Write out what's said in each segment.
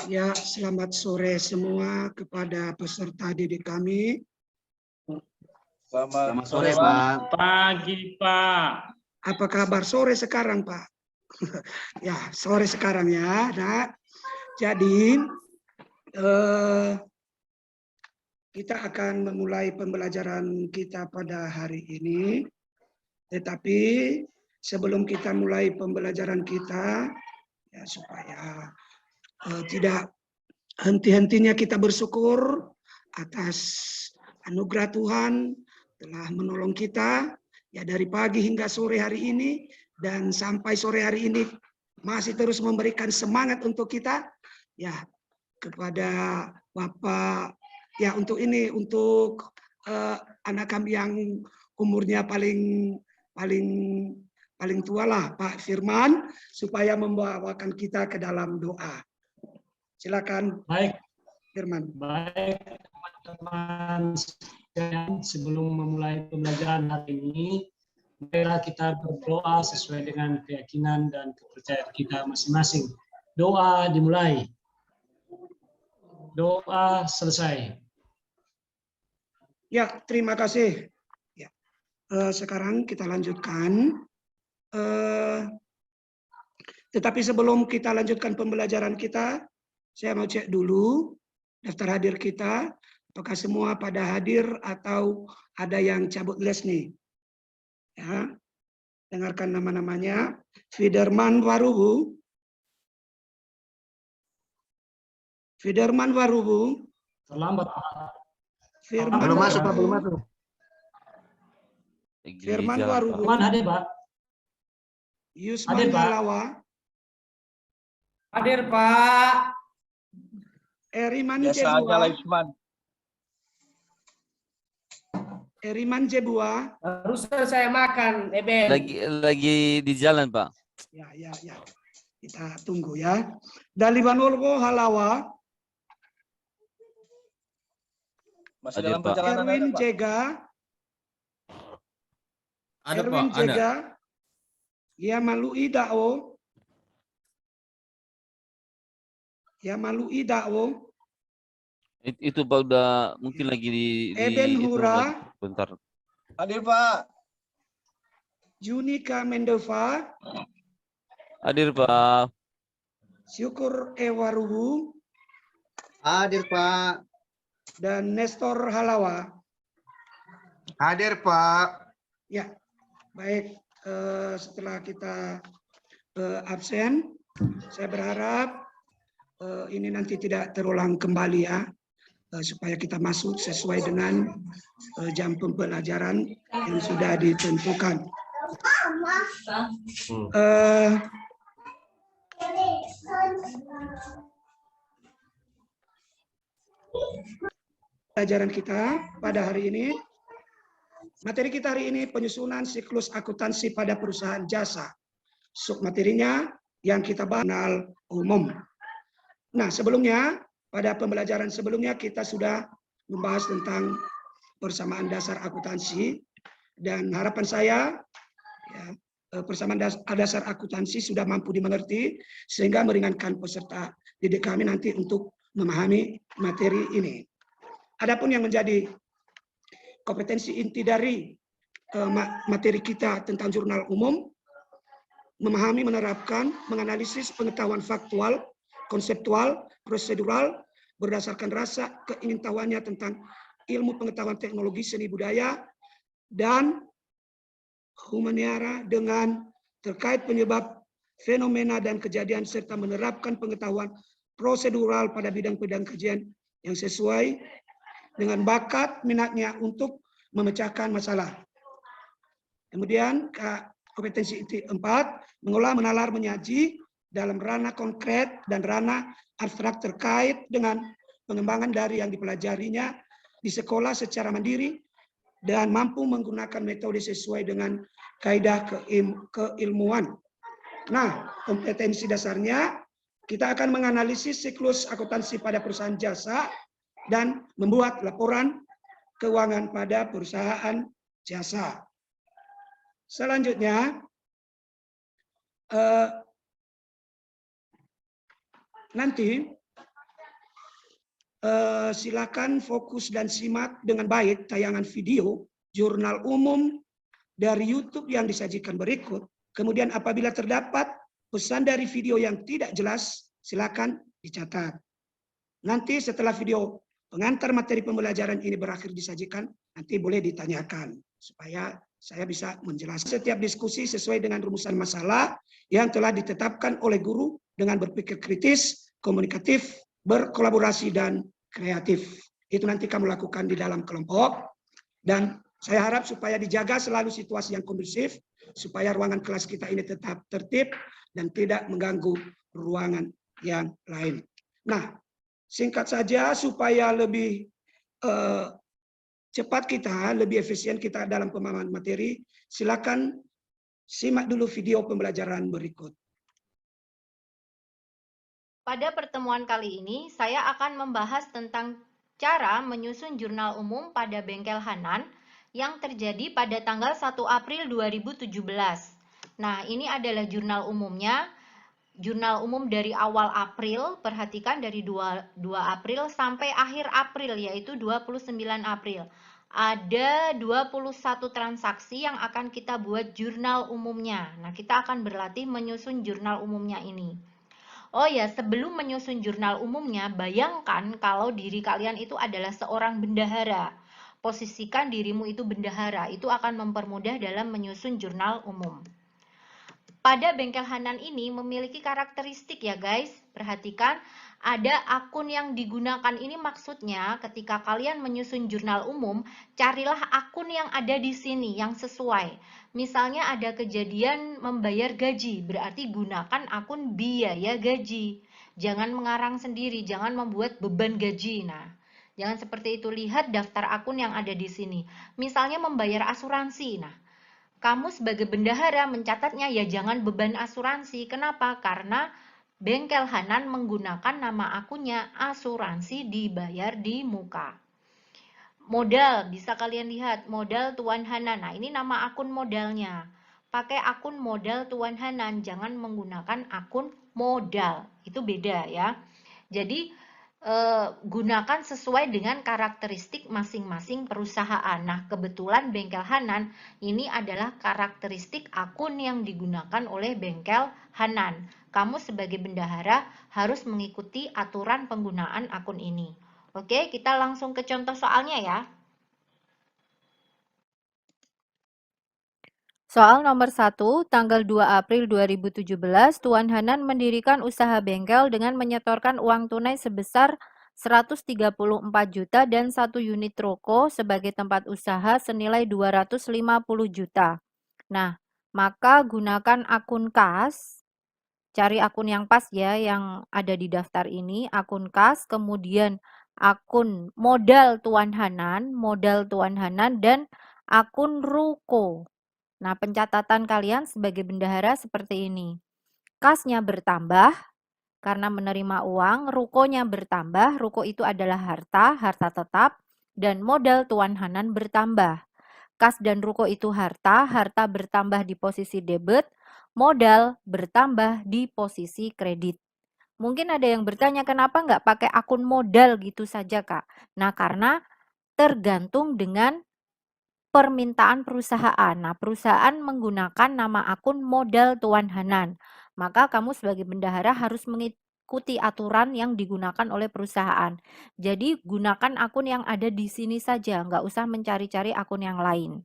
Ya, selamat sore semua kepada peserta didik kami. Selamat sore, Pak. Pagi, Pak. Apa kabar sore sekarang, Pak? Ya, sore sekarang ya, Nak. Jadi, kita akan memulai pembelajaran kita pada hari ini. Tetapi sebelum kita mulai pembelajaran kita, ya supaya tidak henti-hentinya kita bersyukur atas anugerah Tuhan telah menolong kita ya dari pagi hingga sore hari ini, dan sampai sore hari ini masih terus memberikan semangat untuk kita ya, kepada Bapak ya, untuk ini, untuk anak kami yang umurnya paling tua lah, Pak Firman, supaya membawakan kita ke dalam doa. Silakan. Baik, Firman. Baik, teman-teman sekalian, sebelum memulai pembelajaran hari ini, marilah kita berdoa sesuai dengan keyakinan dan kepercayaan kita masing-masing. Doa dimulai. Doa selesai. Ya, terima kasih. Ya. Sekarang kita lanjutkan. Tetapi sebelum kita lanjutkan pembelajaran kita, saya mau cek dulu daftar hadir kita. Apakah semua pada hadir atau ada yang cabut les nih? Ya, dengarkan nama-namanya. Fiderman Warubu. Fiderman Warubu. Terlambat, Pak. Firman Belum masuk, Pak. Warubu. Belum masuk. Firman Warubu. Mana ada, Pak? Yusman Hadir, Pak. Halawa. Hadir, Pak. Eriman Biasa aja lah, Jebua. Isman. Eriman Jebua. Barusan saya makan, Eben. Lagi di jalan, Pak. Ya. Kita tunggu ya. Daliban Olgo Halawa. Masih Hadir, dalam Pak. perjalanan Erwin ada, Pak. Jega. Ada, Erwin Pak, ada. Jega. Yamalui Dao. Yamalui Dao. Itu Pak udah mungkin lagi di Eben itu Hura. lagi. Bentar. Hadir, Pak. Junika Mendova. Hadir, Pak. Syukur Ewarubu. Hadir, Pak. Dan Nestor Halawa. Hadir, Pak. Ya, baik. Setelah kita absen, saya berharap ini nanti tidak terulang kembali ya, supaya kita masuk sesuai dengan jam pembelajaran yang sudah ditentukan. Pelajaran kita pada hari ini, materi kita hari ini penyusunan siklus akuntansi pada perusahaan jasa. Submaterinya yang kita bahas umum. Nah, sebelumnya pada pembelajaran sebelumnya kita sudah membahas tentang persamaan dasar akuntansi, dan harapan saya ya, persamaan dasar akuntansi sudah mampu dimengerti sehingga meringankan peserta didik kami nanti untuk memahami materi ini. Adapun yang menjadi kompetensi inti dari materi kita tentang jurnal umum, memahami, menerapkan, menganalisis pengetahuan faktual, konseptual, prosedural, berdasarkan rasa keingintahuannya tentang ilmu pengetahuan teknologi seni budaya, dan humaniora dengan terkait penyebab fenomena dan kejadian, serta menerapkan pengetahuan prosedural pada bidang-bidang kajian yang sesuai dengan bakat minatnya untuk memecahkan masalah. Kemudian kompetensi inti 4, mengolah, menalar, menyaji dalam ranah konkret dan ranah abstrak terkait dengan pengembangan dari yang dipelajarinya di sekolah secara mandiri dan mampu menggunakan metode sesuai dengan kaidah keilmuan. Nah, kompetensi dasarnya kita akan menganalisis siklus akuntansi pada perusahaan jasa dan membuat laporan keuangan pada perusahaan jasa. Selanjutnya, nanti silakan fokus dan simak dengan baik tayangan video jurnal umum dari YouTube yang disajikan berikut. Kemudian apabila terdapat pesan dari video yang tidak jelas, silakan dicatat. Nanti setelah video pengantar materi pembelajaran ini berakhir disajikan, nanti boleh ditanyakan supaya saya bisa menjelaskan. Setiap diskusi sesuai dengan rumusan masalah yang telah ditetapkan oleh guru dengan berpikir kritis, komunikatif, berkolaborasi, dan kreatif. Itu nanti kamu lakukan di dalam kelompok. Dan saya harap supaya dijaga selalu situasi yang kondusif, supaya ruangan kelas kita ini tetap tertib dan tidak mengganggu ruangan yang lain. Nah, singkat saja supaya lebih cepat kita, lebih efisien kita dalam pemahaman materi, silakan simak dulu video pembelajaran berikut. Pada pertemuan kali ini, saya akan membahas tentang cara menyusun jurnal umum pada bengkel Hanan yang terjadi pada tanggal 1 April 2017. Nah, ini adalah jurnal umumnya. Jurnal umum dari awal April, perhatikan dari 2 April sampai akhir April, yaitu 29 April. Ada 21 transaksi yang akan kita buat jurnal umumnya. Nah, kita akan berlatih menyusun jurnal umumnya ini. Oh ya, sebelum menyusun jurnal umumnya, bayangkan kalau diri kalian itu adalah seorang bendahara. Posisikan dirimu itu bendahara, itu akan mempermudah dalam menyusun jurnal umum. Pada bengkel Hanan ini memiliki karakteristik ya guys. Perhatikan, ada akun yang digunakan ini maksudnya ketika kalian menyusun jurnal umum, carilah akun yang ada di sini yang sesuai. Misalnya ada kejadian membayar gaji, berarti gunakan akun biaya gaji. Jangan mengarang sendiri, jangan membuat beban gaji. Nah, jangan seperti itu. Lihat daftar akun yang ada di sini. Misalnya membayar asuransi. Nah, kamu sebagai bendahara mencatatnya ya jangan beban asuransi. Kenapa? Karena bengkel Hanan menggunakan nama akunnya asuransi dibayar di muka. Modal, bisa kalian lihat, modal Tuan Hanan. Nah, ini nama akun modalnya. Pakai akun modal Tuan Hanan, jangan menggunakan akun modal. Itu beda ya. Jadi, gunakan sesuai dengan karakteristik masing-masing perusahaan. Nah, kebetulan bengkel Hanan ini adalah karakteristik akun yang digunakan oleh bengkel Hanan. Kamu sebagai bendahara harus mengikuti aturan penggunaan akun ini. Oke, kita langsung ke contoh soalnya ya. Soal nomor 1, tanggal 2 April 2017, Tuan Hanan mendirikan usaha bengkel dengan menyetorkan uang tunai sebesar 134 juta dan 1 unit roko sebagai tempat usaha senilai 250 juta. Nah, maka gunakan akun kas, cari akun yang pas ya, yang ada di daftar ini, akun kas, kemudian akun modal Tuan Hanan, dan akun ruko. Nah, pencatatan kalian sebagai bendahara seperti ini. Kasnya bertambah karena menerima uang, rukonya bertambah, ruko itu adalah harta tetap, dan modal Tuan Hanan bertambah. Kas dan ruko itu harta bertambah di posisi debit, modal bertambah di posisi kredit. Mungkin ada yang bertanya, kenapa nggak pakai akun modal gitu saja, Kak? Nah, karena tergantung dengan permintaan perusahaan. Nah, perusahaan menggunakan nama akun modal Tuan Hanan. Maka kamu sebagai bendahara harus mengikuti aturan yang digunakan oleh perusahaan. Jadi, gunakan akun yang ada di sini saja, nggak usah mencari-cari akun yang lain.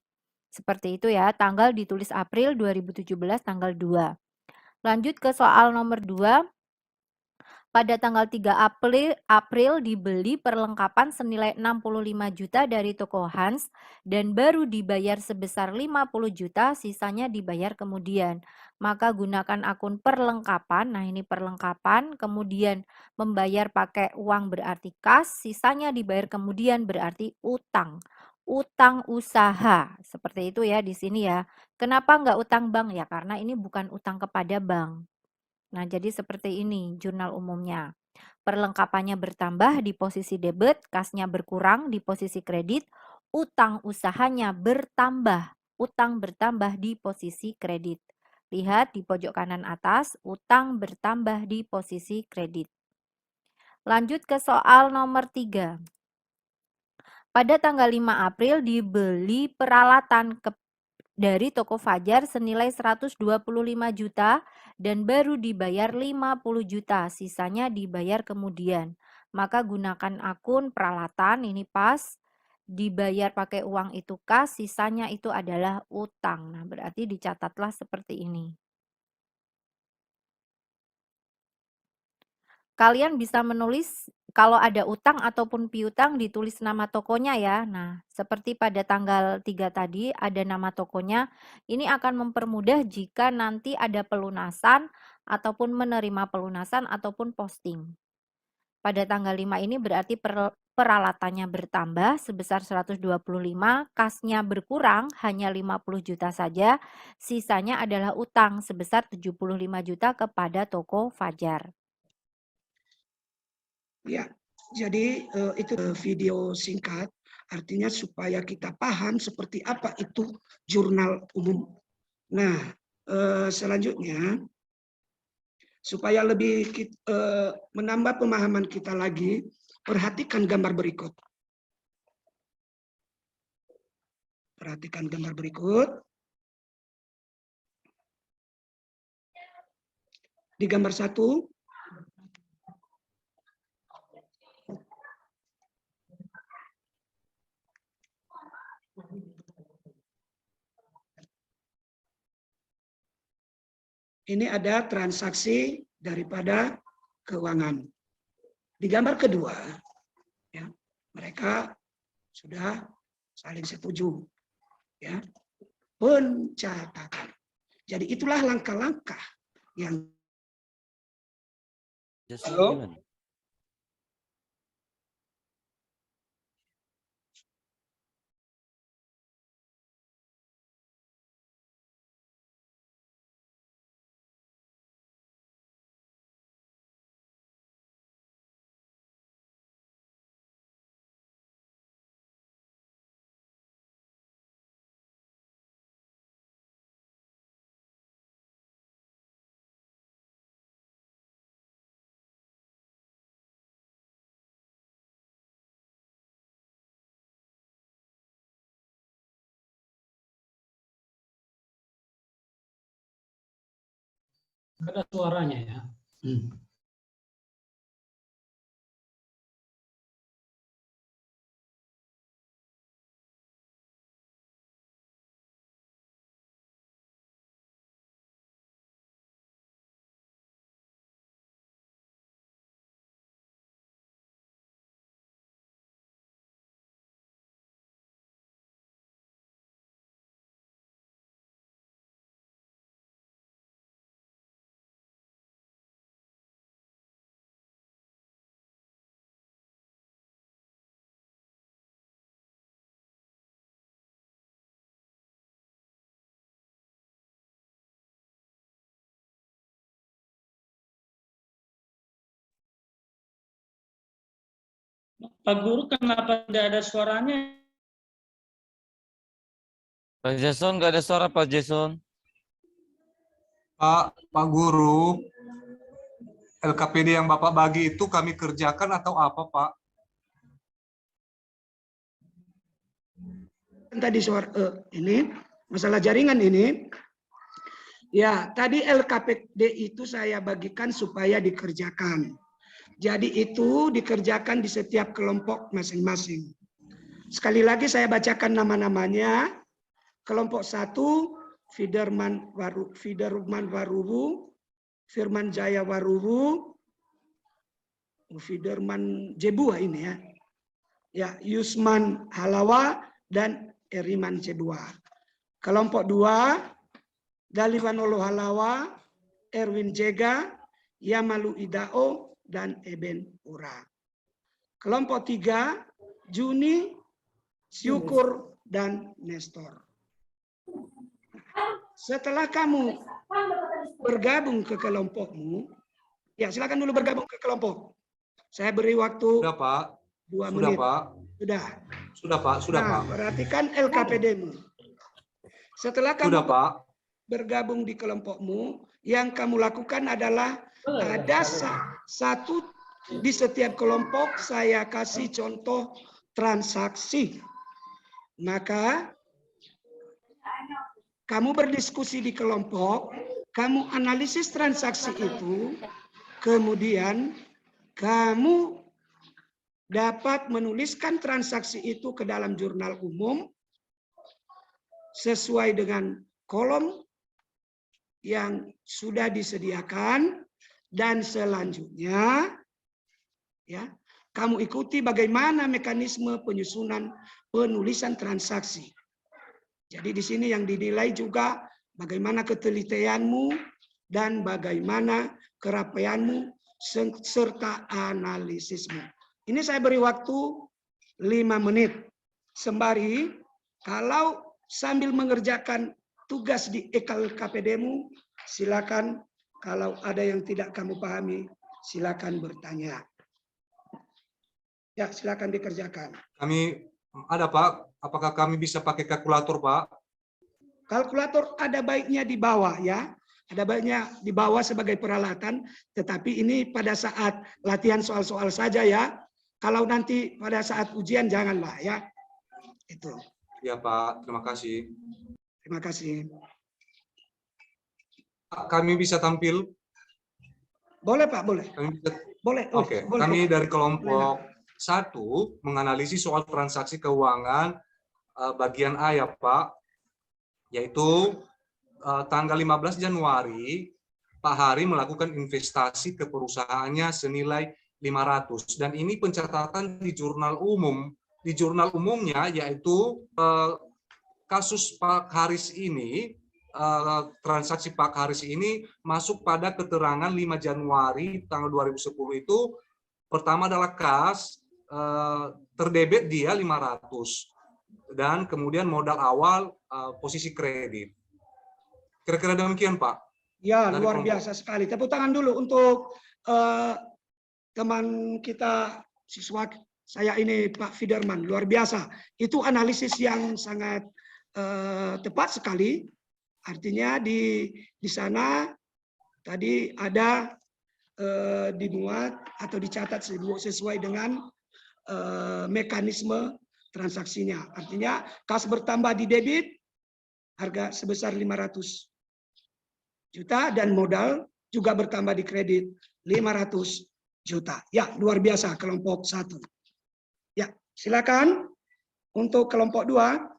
Seperti itu ya, tanggal ditulis April 2017, tanggal 2. Lanjut ke soal nomor 2. Pada tanggal 3 April dibeli perlengkapan senilai 65 juta dari toko Hans dan baru dibayar sebesar 50 juta, sisanya dibayar kemudian. Maka gunakan akun perlengkapan, nah ini perlengkapan, kemudian membayar pakai uang berarti kas, sisanya dibayar kemudian berarti utang. Utang usaha, seperti itu ya di sini ya. Kenapa nggak utang bank? Ya karena ini bukan utang kepada bank. Nah, jadi seperti ini jurnal umumnya. Perlengkapannya bertambah di posisi debit, kasnya berkurang di posisi kredit, utang usahanya bertambah, utang bertambah di posisi kredit. Lihat di pojok kanan atas, utang bertambah di posisi kredit. Lanjut ke soal nomor 3. Pada tanggal 5 April dibeli peralatan dari toko Fajar senilai 125 juta dan baru dibayar 50 juta, sisanya dibayar kemudian. Maka gunakan akun peralatan, ini pas, dibayar pakai uang itu kas, sisanya itu adalah utang. Nah, berarti dicatatlah seperti ini. Kalian bisa menulis kalau ada utang ataupun piutang ditulis nama tokonya ya. Nah, seperti pada tanggal 3 tadi ada nama tokonya. Ini akan mempermudah jika nanti ada pelunasan ataupun menerima pelunasan ataupun posting. Pada tanggal 5 ini berarti peralatannya bertambah sebesar 125, kasnya berkurang hanya 50 juta saja, sisanya adalah utang sebesar 75 juta kepada toko Fajar. Ya, jadi itu video singkat, artinya supaya kita paham seperti apa itu jurnal umum. Nah, selanjutnya, supaya lebih menambah pemahaman kita lagi, perhatikan gambar berikut. Perhatikan gambar berikut. Di gambar 1, ini ada transaksi daripada keuangan. Di gambar kedua, ya, mereka sudah saling setuju, ya, pencatatan. Jadi itulah langkah-langkah yang Halo? Ada suaranya ya. Pak Guru, kenapa tidak ada suaranya? Pak Jason, nggak ada suara Pak Jason. Pak Guru, LKPD yang Bapak bagi itu kami kerjakan atau apa, Pak? tadi suara ini masalah jaringan ini. Ya, tadi LKPD itu saya bagikan supaya dikerjakan. Jadi itu dikerjakan di setiap kelompok masing-masing. Sekali lagi saya bacakan nama-namanya. Kelompok 1, Fiderman Warubu, Firman Jaya Warubu, Fiderman Jebua ini ya. Ya, Yusman Halawa dan Eriman Jebua. Kelompok 2, Daliwanolo Halawa, Erwin Jega, Yamalu Idao, dan Eben Ura. Kelompok 3, Juni, Syukur, dan Nestor. Setelah kamu bergabung ke kelompokmu, ya silakan dulu bergabung ke kelompok. Saya beri waktu Sudah, Pak. 2 Sudah, menit. Pak. Sudah. Sudah, Pak. Sudah, Nah, Pak. perhatikan LKPD-mu. Setelah kamu Sudah, Pak. bergabung di kelompokmu, yang kamu lakukan adalah ada satu di setiap kelompok saya kasih contoh transaksi. Maka kamu berdiskusi di kelompok, kamu analisis transaksi itu, kemudian kamu dapat menuliskan transaksi itu ke dalam jurnal umum sesuai dengan kolom yang sudah disediakan, dan selanjutnya ya kamu ikuti bagaimana mekanisme penyusunan penulisan transaksi. Jadi di sini yang dinilai juga bagaimana ketelitianmu dan bagaimana kerapianmu serta analisismu. Ini saya beri waktu 5 menit. Sembari kalau sambil mengerjakan tugas di LKPD-mu, silakan kalau ada yang tidak kamu pahami, silakan bertanya. Ya, silakan dikerjakan. Kami ada Pak, apakah kami bisa pakai kalkulator Pak? Kalkulator ada baiknya di bawah ya. Ada baiknya di bawah sebagai peralatan, tetapi ini pada saat latihan soal-soal saja ya. Kalau nanti pada saat ujian janganlah ya. Itu. Ya Pak, terima kasih. Terima kasih. Pak, kami bisa tampil? Boleh Pak, boleh. Kami bisa... Boleh. Oke, Boleh. kami dari kelompok 1 menganalisis soal transaksi keuangan bagian A ya Pak, yaitu tanggal 15 Januari Pak Hari melakukan investasi ke perusahaannya senilai 500, dan ini pencatatan di jurnal umum. Di jurnal umumnya yaitu kasus Pak Haris ini, transaksi Pak Haris ini masuk pada keterangan 5 Januari tanggal 2010 itu. Pertama adalah kas, terdebit dia 500, dan kemudian modal awal posisi kredit. Kira-kira demikian Pak. Ya, Dari luar kelompok. biasa sekali. Tepuk tangan dulu untuk teman kita, siswa saya ini Pak Fiderman. Luar biasa. Itu analisis yang sangat tepat sekali. Artinya di sana tadi ada dimuat atau dicatat sesuai dengan mekanisme transaksinya. Artinya kas bertambah di debit harga sebesar 500 juta dan modal juga bertambah di kredit 500 juta. Ya, luar biasa kelompok 1. Ya, silakan untuk kelompok 2.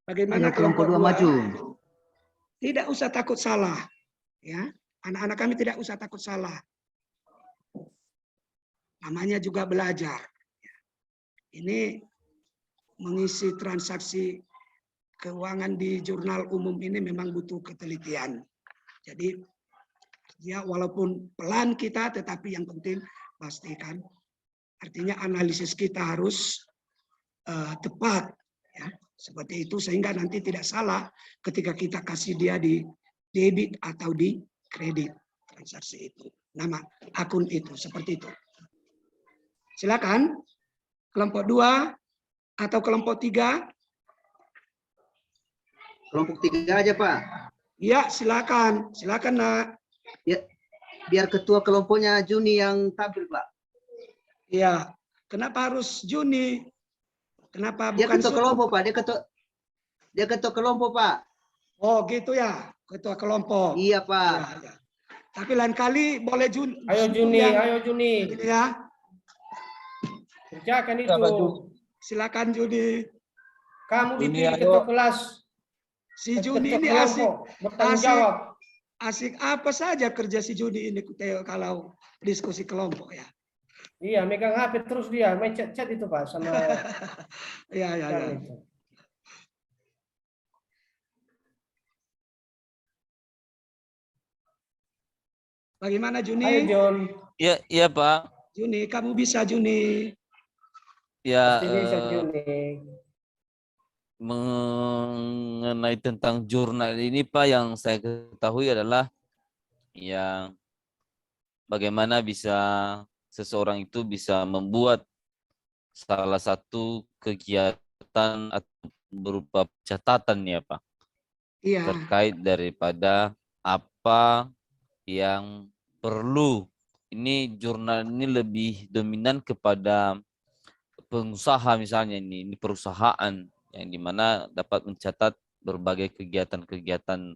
Bagaimana kelompok 2 maju? Tidak usah takut salah. Ya, anak-anak kami tidak usah takut salah. Namanya juga belajar. Ini mengisi transaksi keuangan di jurnal umum ini memang butuh ketelitian. Jadi ya walaupun pelan kita, tetapi yang penting pastikan. Artinya analisis kita harus tepat. Ya, seperti itu sehingga nanti tidak salah ketika kita kasih dia di debit atau di kredit transaksi itu. Nama akun itu, seperti itu. Silakan. Kelompok 2 atau kelompok 3? Kelompok 3 aja Pak. Ya, silakan. Silakan, Nak. Ya, biar ketua kelompoknya Juni yang tampil Pak. Ya, kenapa harus Juni? Kenapa Dia bukan ketua Suku? kelompok Pak. Dia ketua kelompok Pak. Oh, gitu ya. Ketua kelompok. Iya Pak. Ya, ya. Tapi lain kali boleh Juni. Ayo Juni, ayo Juni. Ini ya. Kerjakan itu. Siapa, Juni? Silakan Juni. Kamu Juni, dipilih ayo. ketua kelas. Si Juni ketua ini kelompok, bertanggung jawab. asik apa saja kerja si Juni ini kalau diskusi kelompok ya. Iya, megang HP terus dia, main chat-chat itu Pak sama Ya, ya, ya. itu. Bagaimana Juni? Ayo John. Iya Pak. Juni, kamu bisa Juni. Ya, Pasti bisa Juni. mengenai tentang jurnal ini Pak, yang saya ketahui adalah yang bagaimana bisa seseorang itu bisa membuat salah satu kegiatan atau berupa catatan ya Pak, Iya, terkait daripada apa yang perlu. Ini jurnal ini lebih dominan kepada pengusaha misalnya, ini perusahaan yang dimana dapat mencatat berbagai kegiatan-kegiatan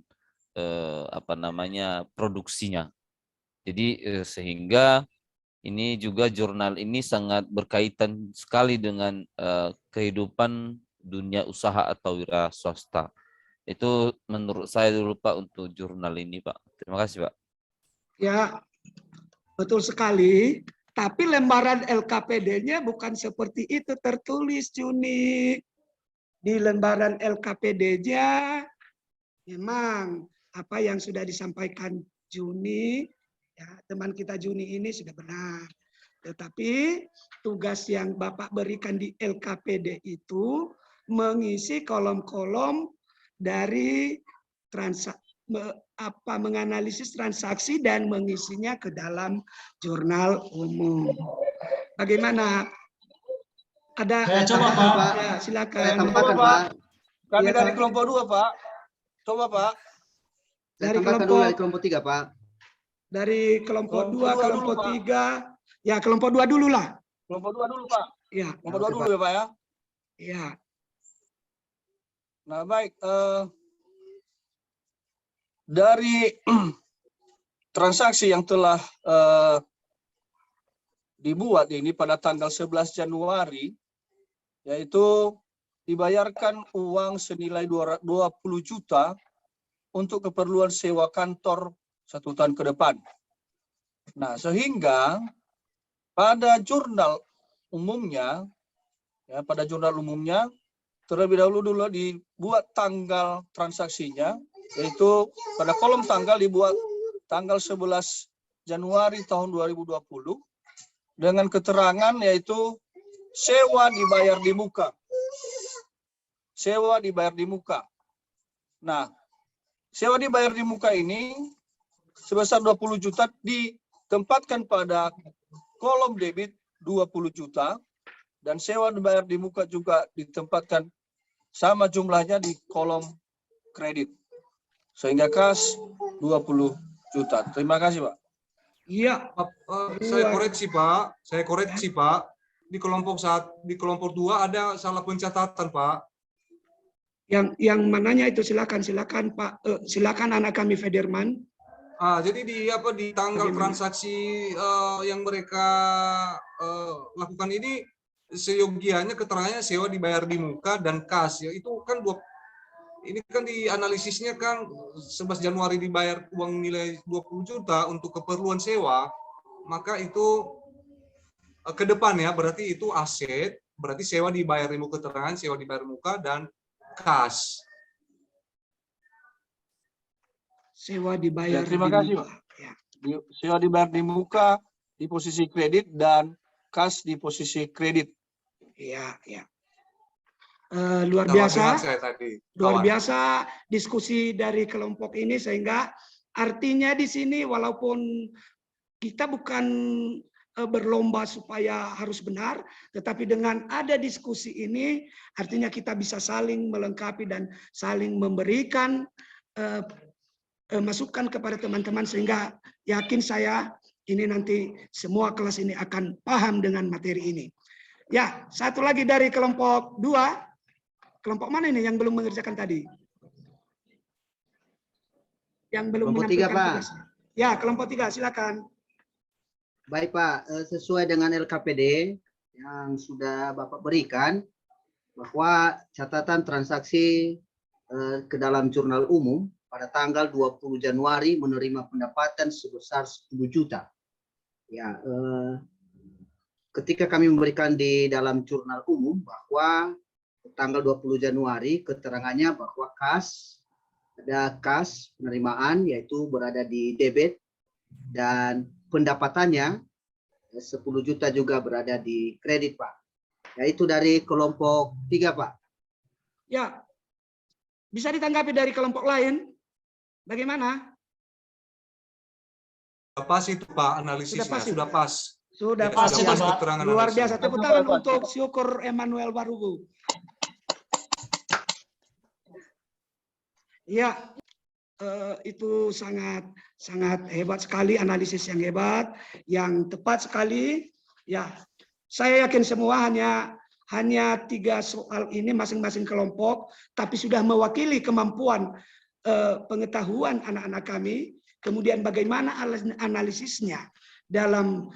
produksinya. Jadi sehingga ini juga jurnal ini sangat berkaitan sekali dengan kehidupan dunia usaha atau wira swasta. Itu menurut saya dulu Pak untuk jurnal ini Pak. Terima kasih Pak. ya, betul sekali. Tapi lembaran LKPD-nya bukan seperti itu tertulis, Juni. Di lembaran LKPD-nya memang apa yang sudah disampaikan Juni, ya, teman kita Juni ini sudah benar. Tetapi tugas yang Bapak berikan di LKPD itu mengisi kolom-kolom dari menganalisis transaksi dan mengisinya ke dalam jurnal umum. Bagaimana? Ada? Saya coba, Pak. Ya, silakan. Saya tambahkan, Pak. Kami Iya, dari Pak. kelompok 2, Pak. Coba, Pak. Saya Dari tambahkan dulu kelompok- dari kelompok 3, Pak. Dari kelompok Kelompok 2, dua kelompok dulu, Pak. 3. Ya, kelompok 2 dulu lah. Kelompok 2 dulu, Pak. Ya, Kelompok 2 Oke, dulu ya, Pak ya. ya. Nah, baik. Dari transaksi yang telah dibuat ini pada tanggal 11 Januari, yaitu dibayarkan uang senilai 20 juta untuk keperluan sewa kantor 1 tahun ke depan. Nah, sehingga pada jurnal umumnya, ya, terlebih dahulu dibuat tanggal transaksinya, yaitu pada kolom tanggal dibuat tanggal 11 Januari tahun 2020 dengan keterangan yaitu sewa dibayar di muka. Sewa dibayar di muka. Nah, sewa dibayar di muka ini sebesar 20 juta ditempatkan pada kolom debit 20 juta dan sewa dibayar di muka juga ditempatkan sama jumlahnya di kolom kredit. Sehingga kas 20 juta. Terima kasih, Pak. Iya. Saya koreksi Pak. Di kelompok 2 ada salah pencatatan Pak. Yang mananya itu silakan Pak. Silakan anak kami Federman. Jadi di tanggal Bagaimana? transaksi yang mereka lakukan ini seyogianya keterangannya sewa dibayar di muka dan kas, ya itu kan ini kan dianalisisnya kan 11 Januari dibayar uang nilai 20 juta untuk keperluan sewa, maka itu ke depan ya berarti itu aset, berarti sewa dibayar di muka, keterangan sewa dibayar muka dan kas. Sewa dibayar Ya, terima di kasih, muka. Pak. Ya. Sewa dibayar di muka di posisi kredit dan kas di posisi kredit. Ya, ya. Luar Kalau biasa. dengar saya tadi, Luar kawan. biasa diskusi dari kelompok ini sehingga artinya di sini walaupun kita bukan berlomba supaya harus benar, tetapi dengan ada diskusi ini artinya kita bisa saling melengkapi dan saling memberikan masukan kepada teman-teman sehingga yakin saya ini nanti semua kelas ini akan paham dengan materi ini. Ya, satu lagi dari kelompok 2. Kelompok mana ini yang belum mengerjakan tadi? Yang belum Kelompok menampilkan 3, Pak. tugasnya. Ya, kelompok 3, silakan. Baik, Pak. Sesuai dengan LKPD yang sudah Bapak berikan, bahwa catatan transaksi ke dalam jurnal umum pada tanggal 20 Januari menerima pendapatan sebesar 10 juta. Ya, ketika kami memberikan di dalam jurnal umum bahwa tanggal 20 Januari keterangannya bahwa ada kas penerimaan yaitu berada di debit dan pendapatannya 10 juta juga berada di kredit, Pak. Yaitu dari kelompok 3, Pak. Ya, bisa ditanggapi dari kelompok lain? Bagaimana? Pas itu Pak analisisnya, Sudah pas itu? sudah pas. Sudah Ya, Pak. kasih, atas Pak. keterangan Luar Anda biasa. semua. Tepuk tangan untuk Syukur Emmanuel Barugu. Ya, itu sangat hebat sekali, analisis yang hebat, yang tepat sekali. Ya, saya yakin semua hanya 3 soal ini masing-masing kelompok, tapi sudah mewakili kemampuan pengetahuan anak-anak kami. Kemudian bagaimana analisisnya dalam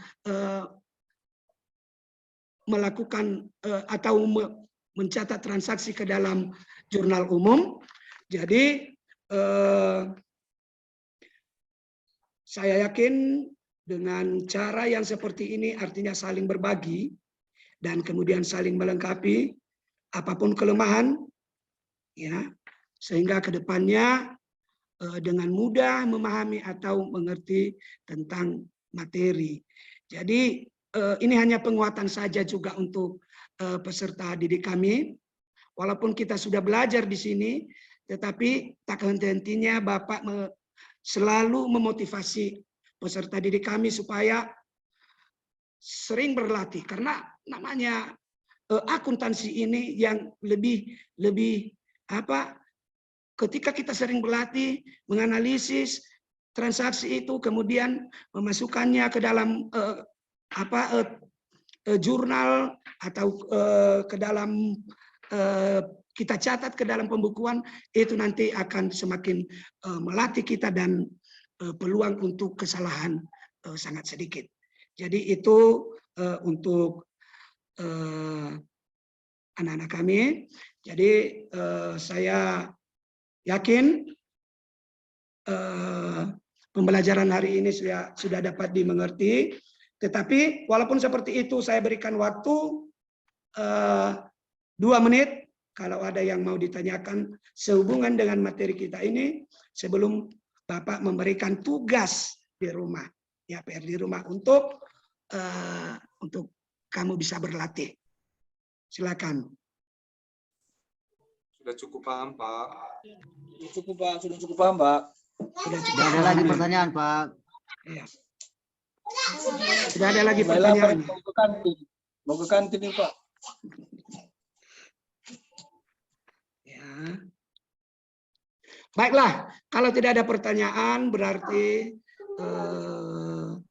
melakukan atau mencatat transaksi ke dalam jurnal umum. Jadi saya yakin dengan cara yang seperti ini, artinya saling berbagi dan kemudian saling melengkapi apapun kelemahan, ya, sehingga kedepannya dengan mudah memahami atau mengerti tentang materi. Jadi ini hanya penguatan saja juga untuk peserta didik kami. Walaupun kita sudah belajar di sini, tetapi tak henti-hentinya Bapak selalu memotivasi peserta didik kami supaya sering berlatih, karena namanya akuntansi ini yang lebih ketika kita sering berlatih menganalisis transaksi itu, kemudian memasukkannya ke dalam jurnal atau ke dalam kita catat ke dalam pembukuan, itu nanti akan semakin melatih kita dan peluang untuk kesalahan sangat sedikit. Jadi itu untuk anak-anak kami. Jadi saya yakin pembelajaran hari ini sudah dapat dimengerti. Tetapi walaupun seperti itu, saya berikan waktu 2 menit kalau ada yang mau ditanyakan sehubungan dengan materi kita ini sebelum Bapak memberikan tugas di rumah, ya, PR di rumah untuk kamu bisa berlatih. Silakan. Sudah cukup paham, Pak. Cukup Pak, sudah cukup paham Pak. Tidak ada lagi pertanyaan, Pak. Ya. Tidak ada lagi Baiklah, Pak, pertanyaan. mau ke kantin. Mau ke kantin nih Pak. Ya. Baiklah, kalau tidak ada pertanyaan berarti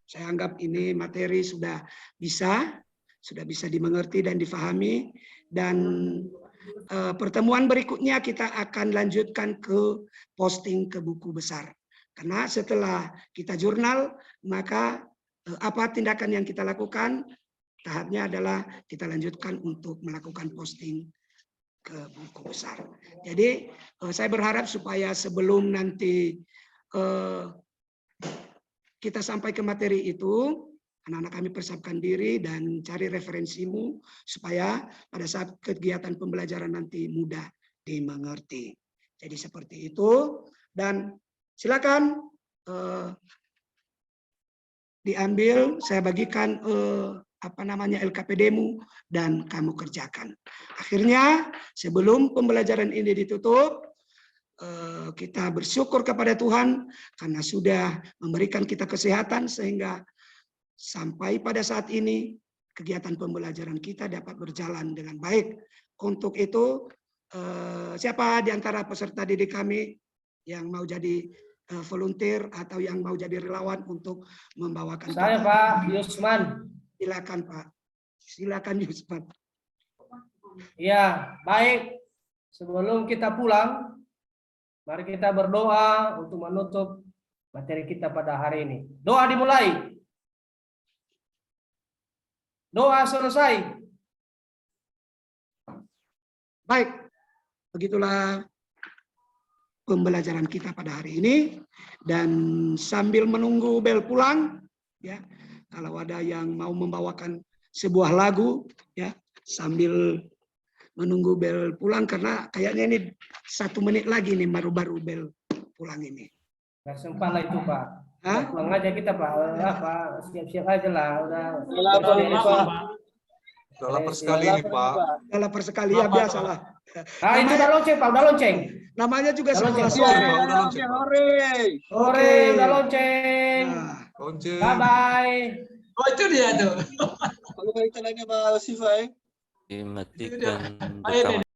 saya anggap ini materi sudah bisa dimengerti dan difahami, dan pertemuan berikutnya kita akan lanjutkan ke posting ke buku besar. Karena setelah kita jurnal, maka apa tindakan yang kita lakukan? Tahapnya adalah kita lanjutkan untuk melakukan posting ke buku besar. Jadi saya berharap supaya sebelum nanti kita sampai ke materi itu, anak-anak kami persiapkan diri dan cari referensimu supaya pada saat kegiatan pembelajaran nanti mudah dimengerti. Jadi seperti itu, dan silakan diambil, saya bagikan LKPD-mu dan kamu kerjakan. Akhirnya sebelum pembelajaran ini ditutup, kita bersyukur kepada Tuhan karena sudah memberikan kita kesehatan sehingga sampai pada saat ini kegiatan pembelajaran kita dapat berjalan dengan baik. Untuk itu, siapa di antara peserta didik kami yang mau jadi volunteer atau yang mau jadi relawan untuk membawakan? Saya Pak Yusman. Silakan Pak. Silakan Yusman. Ya, baik. Sebelum kita pulang, mari kita berdoa untuk menutup materi kita pada hari ini. Doa dimulai. Doa selesai. Baik, begitulah pembelajaran kita pada hari ini, dan sambil menunggu bel pulang, ya, kalau ada yang mau membawakan sebuah lagu, ya, sambil menunggu bel pulang, karena kayaknya ini 1 menit lagi nih baru bel pulang ini. Nggak sempat lah itu Pak. Hah? Pulang aja kita Pak. Pak, siap-siap aja lah. Udah. Udah lapar sekali nih, Pak. Udah lapar sekali, ya biasalah. Ah, itu udah lonceng Pak, udah lonceng. Namanya juga Udah sekolah lonceng. sore. Udah lonceng, Pak. Sore, udah lonceng. Nah, Lonceng. Bye-bye. Oh itu dia tuh. Kalau kaitannya Mbak Siva, Dimatikan Ayo, rekaman.